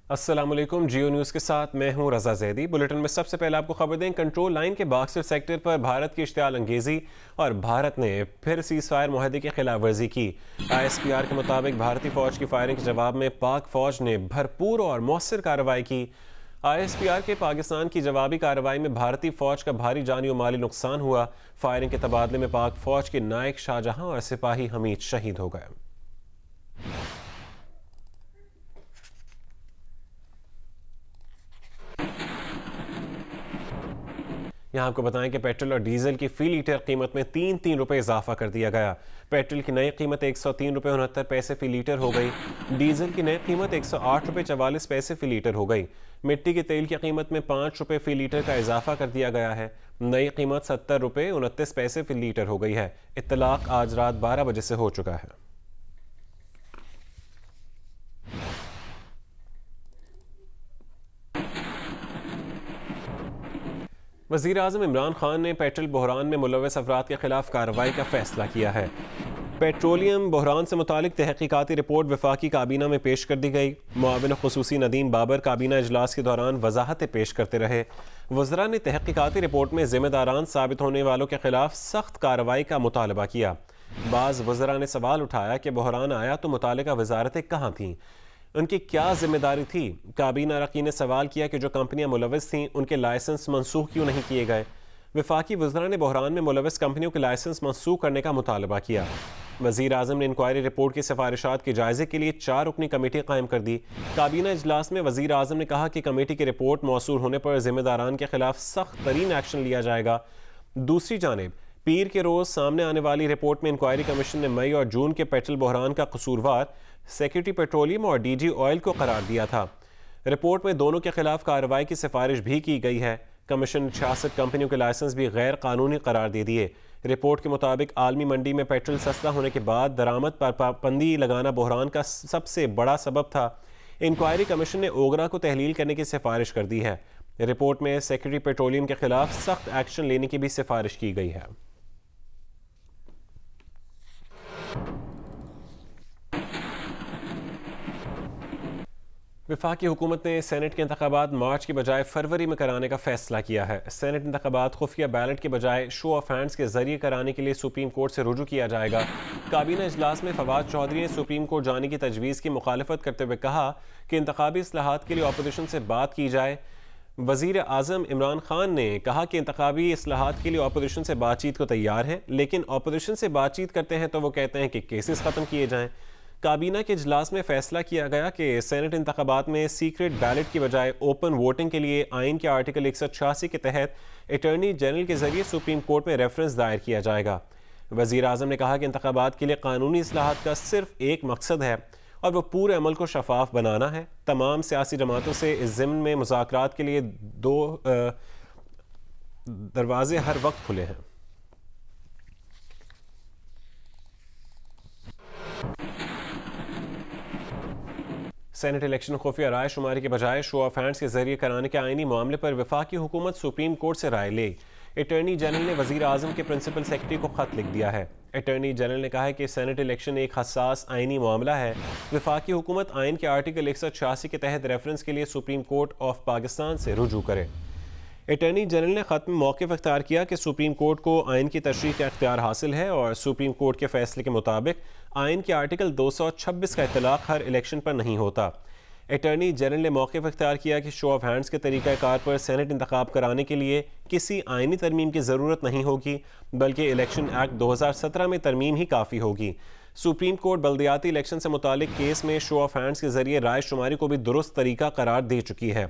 अस्सलाम वालेकुम। जियो न्यूज़ के साथ मैं हूं रजा जैदी। बुलेटिन में सबसे पहले आपको खबर दें, कंट्रोल लाइन के बॉक्सर सेक्टर पर भारत की इश्तियाल अंगेजी और भारत ने फिर सीज फायर मुआहदे की खिलाफ वर्जी की। ISPR के मुताबिक भारतीय फौज की फायरिंग के जवाब में पाक फौज ने भरपूर और मौसर कार्रवाई की। ISPR के पाकिस्तान की जवाबी कार्रवाई में भारतीय फौज का भारी जानी और माली नुकसान हुआ। फायरिंग के तबादले में पाक फौज के नायक शाहजहां और सिपाही हमीद शहीद हो गए। यहाँ आपको बताएं कि पेट्रोल और डीजल की फी लीटर कीमत में तीन रुपए इजाफा कर दिया गया। पेट्रोल की नई कीमत 103 रुपये 69 पैसे फी लीटर हो गई। डीजल की नई कीमत 108 रुपये 44 पैसे फी लीटर हो गई। मिट्टी के तेल की कीमत में 5 रुपये फी लीटर का इजाफा कर दिया गया है। नई कीमत 70 रुपये 29 पैसे फी लीटर हो गई है। इत्तलाक आज रात 12 बजे से हो चुका है। वज़ीर आज़म इमरान खान ने पेट्रोल बहरान में मुलव्वस अफराद के खिलाफ कार्रवाई का फैसला किया है। पेट्रोलियम बहरान से मुतालिक तहकीकाती रिपोर्ट वफाकी काबीना में पेश कर दी गई। मुआविन खुसूसी नदीम बाबर काबीना इजलास के दौरान वजाहतें पेश करते रहे। वज़रा ने तहकीकाती रिपोर्ट में जिम्मेदारान साबित होने वालों के खिलाफ सख्त कार्रवाई का मुतालबा किया। बाज़ वज़रा ने सवाल उठाया कि बहरान आया तो मुतालिका वजारतें कहाँ थीं, उनकी क्या जिम्मेदारी थी। काबीना अरकान ने सवाल किया कि जो कंपनियां मुलव्वस थीं उनके लाइसेंस मनसूख क्यों नहीं किए गए। वफाकी वज़रा ने बहरान में मुलव्वस कंपनियों के लाइसेंस मनसूख करने का मुतालबा किया। वज़ीर आज़म ने इंक्वायरी रिपोर्ट की सिफारिशात के जायजे के लिए 4 रुकनी कमेटी कायम कर दी। काबीना इजलास में वज़ीर आज़म ने कहा कि कमेटी की रिपोर्ट मौसूल होने पर जिम्मेदारान के खिलाफ सख्त तरीन एक्शन लिया जाएगा। दूसरी जानिब पीर के रोज़ सामने आने वाली रिपोर्ट में इंक्वायरी कमीशन ने मई और जून के पेट्रोल बहरान का कसूरवार सेक्रेटरी पेट्रोलियम और DG ऑयल को करार दिया था। रिपोर्ट में दोनों के खिलाफ कार्रवाई की सिफारिश भी की गई है। कमीशन ने 66 कंपनियों के लाइसेंस भी गैर कानूनी करार दे दिए। रिपोर्ट के मुताबिक आलमी मंडी में पेट्रोल सस्ता होने के बाद दरामद पर पाबंदी लगाना बहरान का सबसे बड़ा सबब था। इंक्वायरी कमीशन ने ओगरा को तहलील करने की सिफारिश कर दी है। रिपोर्ट में सेक्रेटरी पेट्रोलियम के खिलाफ सख्त एक्शन लेने की भी सिफारिश की गई है। वफाकी हुकूमत ने सेनेट के इंतखाबात मार्च की बजाय फरवरी में कराने का फैसला किया है। सेनेट इंतखाबात खुफिया बैलेट के बजाय शो ऑफ हैंड्स के जरिए कराने के लिए सुप्रीम कोर्ट से रुजू किया जाएगा। काबीना इजलास में फवाद चौधरी ने सुप्रीम कोर्ट जाने की तजवीज़ की मुखालफत करते हुए कहा कि इंतखाबी इस्लाहात के लिए अपोजिशन से बात की जाए। वज़ीर आज़म इमरान खान ने कहा कि इंतखाबी इस्लाहात के लिए अपोजिशन से बातचीत को तैयार है, लेकिन अपोजिशन से बातचीत करते हैं तो वो कहते हैं कि केसेस ख़त्म किए जाएँ। काबीना के इजलास में फैसला किया गया कि सेनेट इंतखाबात में सीक्रेट बैलेट की बजाय ओपन वोटिंग के लिए आइन के आर्टिकल 186 के तहत अटॉर्नी जनरल के जरिए सुप्रीम कोर्ट में रेफरेंस दायर किया जाएगा। वज़ीर आज़म ने कहा कि इंतखाबात के लिए कानूनी इस्लाहात का सिर्फ एक मकसद है और वह पूरे अमल को शफाफ बनाना है। तमाम सियासी जमातों से इस ज़िम्न में मुज़ाकरात के लिए 2 दरवाजे हर वक्त खुले हैं। सेनेट इलेक्शन खुफिया राय शुमारी के बजाय शो ऑफ हैंड्स के जरिए कराने के आईनी मामले पर वफाकी हुकूमत सुप्रीम कोर्ट से राय ले। अटॉर्नी जनरल ने वज़ीर आज़म के प्रिंसिपल सेक्रेटरी को खत लिख दिया है। अटॉर्नी जनरल ने कहा है कि सेनेट इलेक्शन एक हसास आईनी मामला है। वफाकी हुकूमत आइन के आर्टिकल 186 के तहत रेफरेंस के लिए सुप्रीम कोर्ट ऑफ पाकिस्तान से रुजू करे। अटॉर्नी जनरल ने खत में मौक़िफ़ अख्तियार किया कि सुप्रीम कोर्ट को आइन की तशरीह का अख्तियार हासिल है और सुप्रीम कोर्ट के फैसले के मुताबिक आइन के आर्टिकल 226 का इतलाक़ हर इलेक्शन पर नहीं होता। अटॉर्नी जनरल ने मौक़िफ़ अख्तियार किया कि शो ऑफ हैंड्स के तरीक़ाकार पर सेनेट इंतखाब कराने के लिए किसी आइनी तरमीम की ज़रूरत नहीं होगी, बल्कि इलेक्शन एक्ट 2017 में तरमीम ही काफ़ी होगी। सुप्रीम कोर्ट बल्दियाती इलेक्शन से मुतालिक केस में शो ऑफ हैंड्स के जरिए राय शुमारी को भी दुरुस्त तरीका करार दे चुकी है।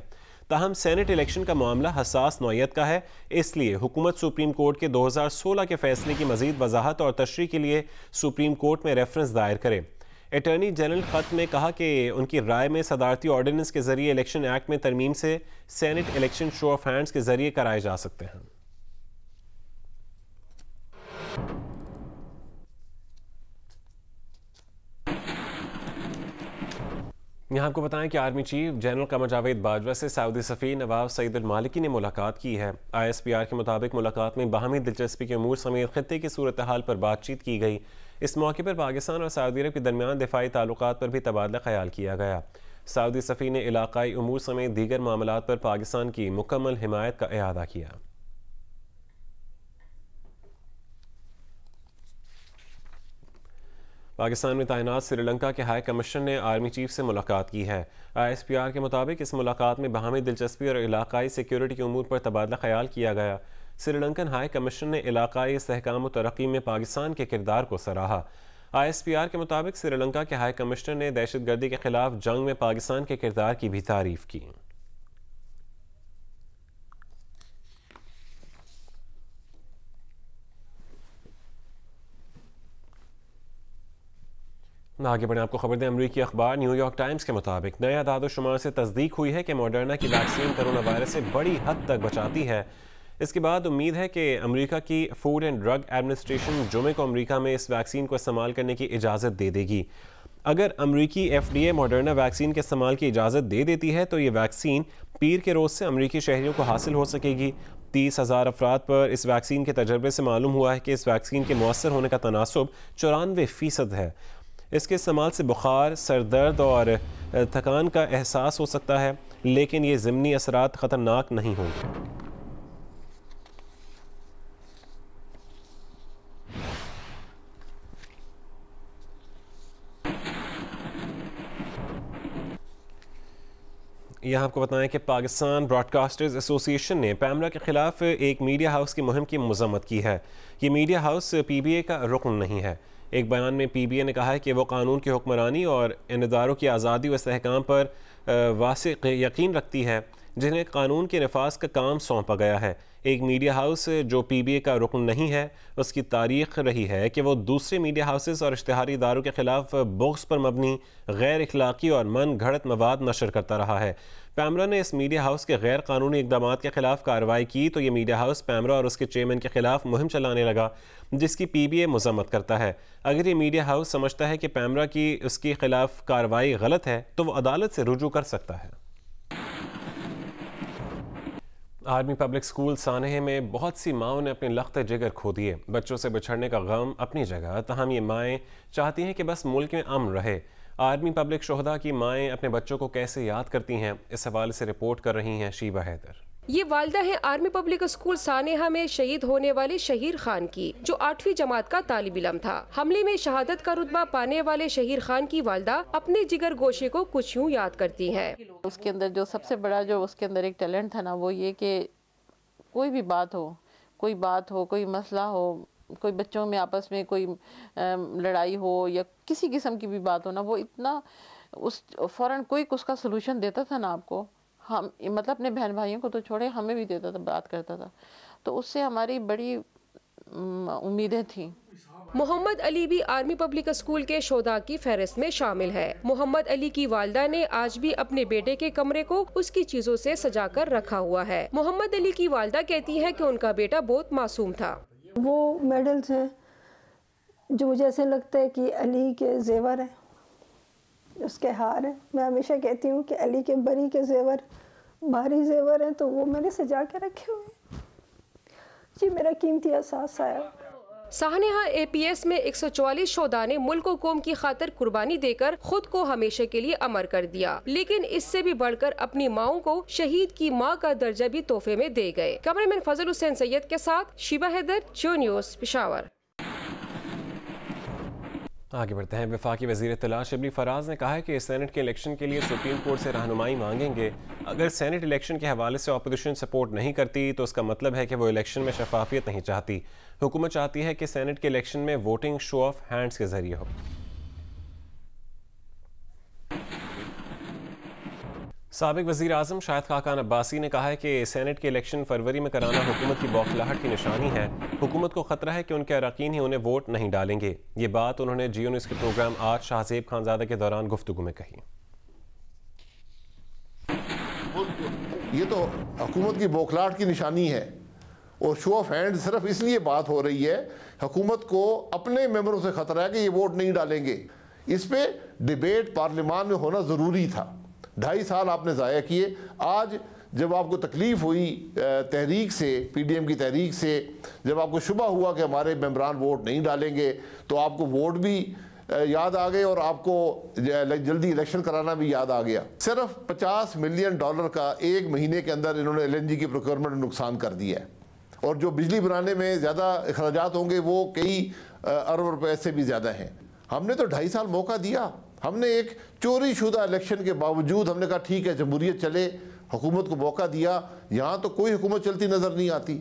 ताहम सेनेट इलेक्शन का मामला हसास नौयत का है, इसलिए हुकूमत सुप्रीम कोर्ट के 2016 के फैसले की मज़ीद वजाहत और तशरीह के लिए सुप्रीम कोर्ट में रेफरेंस दायर करे। अटॉर्नी जनरल खत में कहा कि उनकी राय में सदारती ऑर्डिनेंस के जरिए इलेक्शन एक्ट में तरमीम से senate election show off hands के जरिए कराए जा सकते हैं। यहाँ आपको बताएं कि army chief general Qamar Javed Bajwa से सऊदी सफ़ीर नवाब सईद अल मालिकी ने मुलाकात की है। ISPR के मुताबिक मुलाकात में बाहमी दिलचस्पी के अमूर समेत खत्ते की सूरत हाल पर बातचीत की गई। इस मौके पर पाकिस्तान और सऊदी अरब के दरमियान दिफाई ताल्लुकात पर भी तबादला ख्याल किया गया। सऊदी सफ़ी ने इलाकाई उमूर समेत दीगर मामलात पर पाकिस्तान की मुकम्मल हिमायत का इआदा किया। पाकिस्तान में तैनात श्रीलंका के हाई कमिश्नर ने आर्मी चीफ से मुलाकात की है। ISPR के मुताबिक इस मुलाकात में बाहमी दिलचस्पी और इलाकाई सिक्योरिटी के उमूर पर तबादला ख्याल किया गया। श्रीलंकन हाई कमिश्नर ने इलाकाई इस्तेहकाम और तरक्की में पाकिस्तान के किरदार को सराहा। ISPR के मुताबिक श्रीलंका के हाई कमिश्नर ने दहशतगर्दी के खिलाफ जंग में पाकिस्तान के किरदार की भी तारीफ की। आगे बढ़े, आपको खबर दें, अमरीकी अखबार न्यूयॉर्क टाइम्स के मुताबिक नए आदाद-ओ-शुमार से तस्दीक हुई है कि मॉडर्ना की वैक्सीन कोरोना वायरस से बड़ी हद तक बचाती है। इसके बाद उम्मीद है कि अमेरिका की फूड एंड ड्रग एडमिनिस्ट्रेशन जुमे को अमेरिका में इस वैक्सीन को इस्तेमाल करने की इजाज़त दे देगी। अगर अमेरिकी FDA मॉडर्ना वैक्सीन के इस्तेमाल की इजाज़त दे देती है तो ये वैक्सीन पीर के रोज़ से अमेरिकी शहरियों को हासिल हो सकेगी। 30,000 अफराद पर इस वैक्सीन के तजर्बे से मालूम हुआ है कि इस वैक्सीन के मौसर होने का तनासुब 94% है। इसके इस्तेमाल से बुखार, सर दर्द और थकान का एहसास हो सकता है, लेकिन ये ज़िमनी असरात ख़तरनाक नहीं होंगे। यहाँ आपको बताएं कि पाकिस्तान ब्रॉडकास्टर्स एसोसिएशन ने पैमरा के ख़िलाफ़ एक मीडिया हाउस की मुहिम की मज़म्मत की है। ये मीडिया हाउस PBA का रुकन नहीं है। एक बयान में PBA ने कहा है कि वो कानून की हुक्मरानी और इन इदारों की आज़ादी व इस्तेहकाम पर वासिक़ यकीन रखती है जिन्हें कानून के नफाज का काम सौंपा गया है। एक मीडिया हाउस जो PBA का रुकन नहीं है, उसकी तारीख रही है कि वो दूसरे मीडिया हाउसेस और इश्तिहारी इदारों के खिलाफ बुग़्ज़ पर मबनी गैर इखलाकी और मन घड़त मवाद नशर करता रहा है। पैमरा ने इस मीडिया हाउस के गैर कानूनी इक़दामात के खिलाफ कार्रवाई की तो ये मीडिया हाउस पैमरा और उसके चेयरमैन के खिलाफ मुहिम चलाने लगा, जिसकी PBA मज़म्मत करता है। अगर ये मीडिया हाउस समझता है कि पैमरा की उसके खिलाफ कार्रवाई गलत है तो वह अदालत से रुजू कर सकता है। आर्मी पब्लिक स्कूल सानेह में बहुत सी माओं ने अपने लख्त जिगर खो दिए। बच्चों से बिछड़ने का गम अपनी जगह, तहम ये माएँ चाहती हैं कि बस मुल्क में अमन रहे। आर्मी पब्लिक शोहदा की माएँ अपने बच्चों को कैसे याद करती हैं, इस हवाले से रिपोर्ट कर रही हैं शीबा हैदर। ये वालदा है आर्मी पब्लिक स्कूल सानेहा में शहीद होने वाले शहीर खान की, जो 8वीं जमात का तालिब इल्म था। हमले में शहादत का रुतबा पाने वाले शहीर खान की वालदा अपने जिगर गोशे को कुछ यूँ याद करती हैं। उसके अंदर जो सबसे बड़ा जो उसके अंदर एक टैलेंट था ना, वो ये कि कोई भी बात हो, कोई मसला हो, कोई बच्चों में आपस में कोई लड़ाई हो या किसी किस्म की भी बात हो ना, वो इतना फ़ौरन कोई उसका सलूशन देता था ना आपको। हम मतलब अपने बहन भाइयों को तो छोड़े, हमें भी देता था, बात करता था, तो उससे हमारी बड़ी उम्मीदें थी। मोहम्मद अली भी आर्मी पब्लिक स्कूल के शोधा की फहरिस्त में शामिल है। मोहम्मद अली की वालदा ने आज भी अपने बेटे के कमरे को उसकी चीजों से सजाकर रखा हुआ है। मोहम्मद अली की वालदा कहती है कि उनका बेटा बहुत मासूम था। वो मेडल्स हैं जो मुझे ऐसे लगता है कि अली के जेवर हैं, उसके हार हैं। मैं हमेशा कहती हूँ कि अली के बरी के जेवर भारी जेवर हैं, तो वो मैंने सजा के रखे हुए हैं। जी मेरा कीमती एहसास आया। सानेहा APS में 144 शोधा ने मुल्क और कौम की खातिर कुर्बानी देकर खुद को हमेशा के लिए अमर कर दिया, लेकिन इससे भी बढ़कर अपनी माओं को शहीद की मां का दर्जा भी तोहफे में दे गए। कैमरामैन फजल हुसैन सैयद के साथ शीबा हैदर, जो न्यूज़, पेशावर। आगे बढ़ते हैं। वफाकी वज़ीर इत्तला शिबली फराज ने कहा है कि सेनेट के इलेक्शन के लिए सुप्रीम कोर्ट से रहनुमाई मांगेंगे। अगर सेनेट इलेक्शन के हवाले से अपोजिशन सपोर्ट नहीं करती तो उसका मतलब है कि वो इलेक्शन में शफाफियत नहीं चाहती। हुकूमत चाहती है कि सेनेट के इलेक्शन में वोटिंग शो ऑफ हैंड्स के जरिए हो। साबिक वज़ीर आज़म शाहिद खाकान अब्बासी ने कहा है कि सेनेट के इलेक्शन फरवरी में कराना हुकूमत की बौखलाहट की निशानी है। हुकूमत को खतरा है कि उनके अरकान ही उन्हें वोट नहीं डालेंगे। ये बात उन्होंने जियो न्यूज़ के प्रोग्राम आज शाहज़ेब खानज़ादा के दौरान गुफ्तगू में कही। ये तो हुकूमत की बौखलाहट की निशानी है और शो ऑफ हैंड सिर्फ इसलिए बात हो रही है, हुकूमत को अपने मेंबरों से खतरा है कि ये वोट नहीं डालेंगे। इस पे डिबेट पार्लियामान में होना ज़रूरी था। 2.5 साल आपने ज़ाया किए। आज जब आपको तकलीफ़ हुई तहरीक से, PDM की तहरीक से, जब आपको शुबा हुआ कि हमारे मेंबरान वोट नहीं डालेंगे, तो आपको वोट भी याद आ गए और आपको जल्दी इलेक्शन कराना भी याद आ गया। सिर्फ $50 मिलियन का एक महीने के अंदर इन्होंने LNG की प्रोक्योरमेंट में नुकसान कर दिया है, और जो बिजली बनाने में ज़्यादा अखराजात होंगे वो कई अरब रुपए से भी ज़्यादा हैं। हमने तो 2.5 साल मौका दिया, हमने एक चोरी शुदा इलेक्शन के बावजूद हमने कहा ठीक है जमहूरियत चले, हुकूमत को मौका दिया। यहाँ तो कोई हुकूमत चलती नज़र नहीं आती।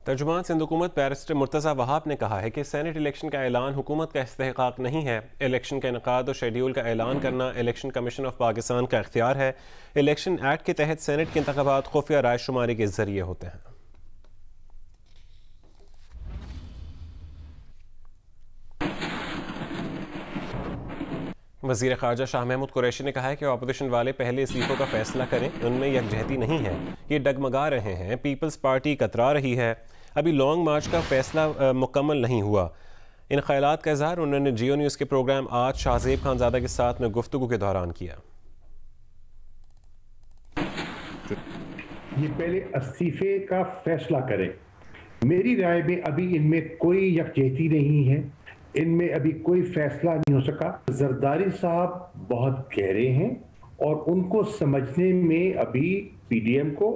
तर्जुमान सिंध हुकूमत बैरिस्टर मुर्तज़ा वहाब ने कहा है कि सेनेट इलेक्शन का ऐलान हुकूमत का इस्तेहकाक नहीं है। इलेक्शन का इनकाद और शेड्यूल का ऐलान करना इलेक्शन कमीशन ऑफ पाकिस्तान का इख्तियार है। इलेक्शन एक्ट के तहत सेनेट के इंतखाबात खुफिया राय शुमारी के जरिए होते हैं। वज़ीर ख़ारजा शाह महमूद कुरैशी ने कहा है कि अपोजिशन वाले पहले इस्तीफ़ों का फैसला करें, उनमें यकजहती नहीं है, ये डगमगा रहे हैं। पीपल्स पार्टी कतरा रही है, अभी लॉन्ग मार्च का फैसला मुकम्मल नहीं हुआ। इन ख्यालात का इज़हार उन्होंने जियो न्यूज़ के प्रोग्राम आज शाहज़ेब खानज़ादा के साथ में गुफ्तगू के दौरान किया। ये पहले इस्तीफे का फैसला करें। मेरी राय में अभी इनमें कोई यकजहती नहीं है, इनमें अभी कोई फैसला नहीं हो सका। जरदारी साहब बहुत गहरे हैं और उनको समझने में अभी PDM को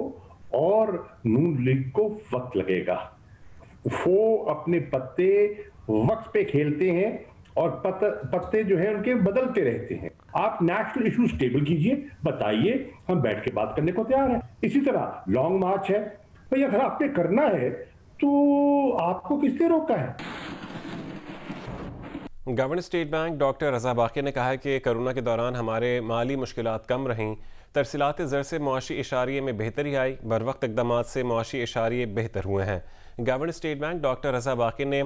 और नून लीग को वक्त लगेगा। वो अपने पत्ते वक्त पे खेलते हैं और पत्ते जो है उनके बदलते रहते हैं। आप नेशनल इश्यूज टेबल कीजिए, बताइए, हम बैठ के बात करने को तैयार हैं। इसी तरह लॉन्ग मार्च है भाई, अगर आपने करना है तो आपको किसने रोका है? गवर्नर स्टेट बैंक डॉक्टर रजा बाकी ने कहा है कि कोरोना के दौरान हमारे माली मुश्किलात कम रहीं, तरसीलात ज़र से मुआशी इशारिये में बेहतरी आई, बर वक्त इक़दाम से मुआशी इशारिये बेहतर हुए हैं। गवर्नर स्टेट बैंक डॉक्टर रजा बाकी ने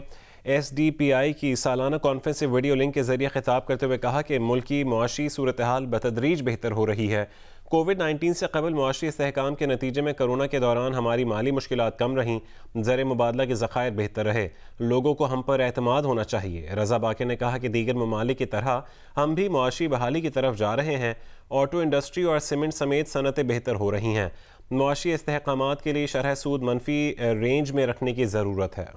SDPI की सालाना कॉन्फ्रेंस से वीडियो लिंक के जरिए खिताब करते हुए कहा कि मुल्की मुआशी सूरत हाल बतदरीज बेहतर हो रही है। कोविड-19 से कबल मुआशी इस्तेहकाम के नतीजे में कोरोना के दौरान हमारी माली मुश्किलात कम रहीं, ज़र मुबादला के ज़खायर बेहतर रहे, लोगों को हम पर एतमाद होना चाहिए। रजा बाकी ने कहा कि दीगर ममालिक की तरह हम भी मुआशी बहाली की तरफ जा रहे हैं। ऑटो इंडस्ट्री और सीमेंट समेत सनतें बेहतर हो रही हैं। मुआशी इस्तेहकामात के लिए शरह सूद मनफी रेंज में रखने की ज़रूरत है।